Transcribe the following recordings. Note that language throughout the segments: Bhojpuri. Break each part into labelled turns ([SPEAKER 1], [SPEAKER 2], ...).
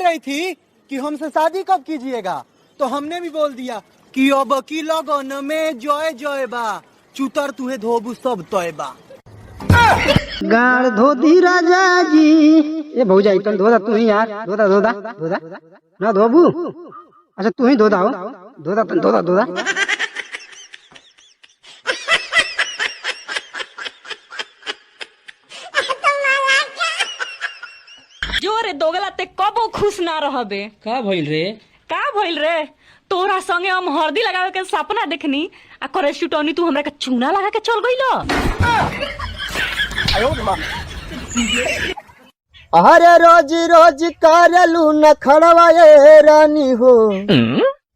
[SPEAKER 1] रही थी कि हमसे शादी कब कीजिएगा, तो हमने भी बोल दिया कि अब की लगन में जय जय बा, चुतर तुहे धोबू सब तय बा।
[SPEAKER 2] गाड़ धोधी राजा जी। ये भौजाई चल धोदा तू ही यार, धोदा धोदा धोदा ना धोबू। अच्छा तू ही धोदा हो, धोदा धोदा धोदा।
[SPEAKER 3] जोरे दोगला ते कबो खुश ना रहबे।
[SPEAKER 4] का भइल रे?
[SPEAKER 3] तोरा संगे हम हल्दी लगावे के सपना देखनी आ करे छुटौनी तू हमरा के चूना लगा के चल गइलो।
[SPEAKER 2] अरे रोज रोज करलू न खड़वाए रानी हो,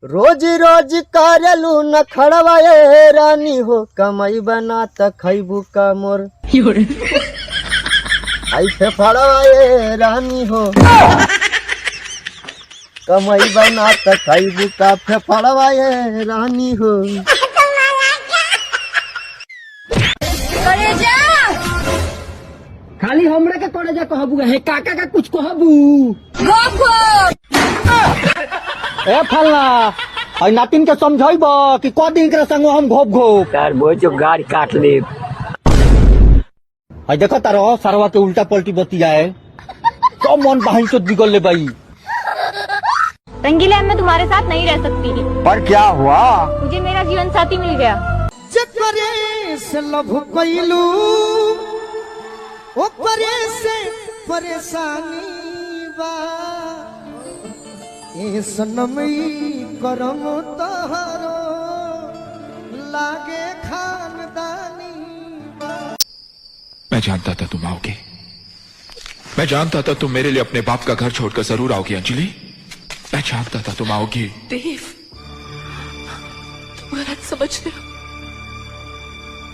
[SPEAKER 2] रोज रोज करलू न खड़वाए रानी हो, कमाई बना त खैबू का मोर ऐसे फड़वाए रानी हो, कमाई बना त खैबू का फड़वाए रानी हो। खाली हमरा के करे जा कहबू है, काका का कुछ कहबू। ए फल्ला और नातिन के समझाइब कि क दिन के संग हम घोप घोप
[SPEAKER 4] यार वो जो गाड़ी काट ले।
[SPEAKER 2] है देखो तारो सरवा के उल्टा पलटी बती जाए तो मन बहन चोद बिगड़ ले भाई।
[SPEAKER 5] रंगीला मैं तुम्हारे साथ नहीं रह सकती।
[SPEAKER 2] पर क्या हुआ?
[SPEAKER 5] मुझे मेरा जीवन साथी मिल गया।
[SPEAKER 2] जकरे से लभ कैलू ओ परे से परेशानी बा, ए सनमई करम तोहरो लागे खानदानी बा।
[SPEAKER 6] मैं जानता था तुम आओगे, मैं जानता था तुम मेरे लिए अपने बाप का घर छोड़कर जरूर आओगी अंजलि, मैं जानता था तुम आओगी।
[SPEAKER 7] देव, तुम गलत समझ रहे हो।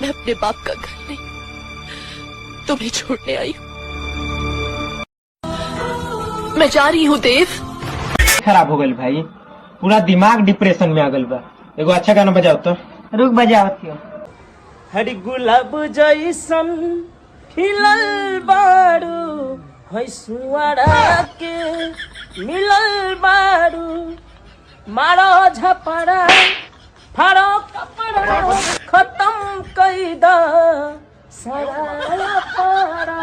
[SPEAKER 7] मैं अपने बाप का घर नहीं तुम्हें छोड़ने आई हूँ। मैं जा रही हूँ देव।
[SPEAKER 4] खराब हो गई भाई, पूरा दिमाग डिप्रेशन में आ गल बा। एगो अच्छा गाना बजाओ तो।
[SPEAKER 2] रुक बजावत हो।
[SPEAKER 4] हरी गुलाब जैसन खिलल बारू, है सुवाड़ा के मिलल बारू, मारो झपड़ा फाड़ो कपड़ा खत्म कैदा सारा पारा।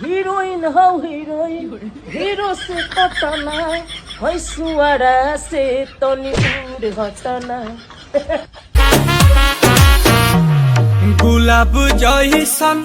[SPEAKER 4] हीरोइन हो हीरोइन, हीरो से पटना, है सुवाड़ा से तो दूर हटना।
[SPEAKER 1] गुलाब जैसन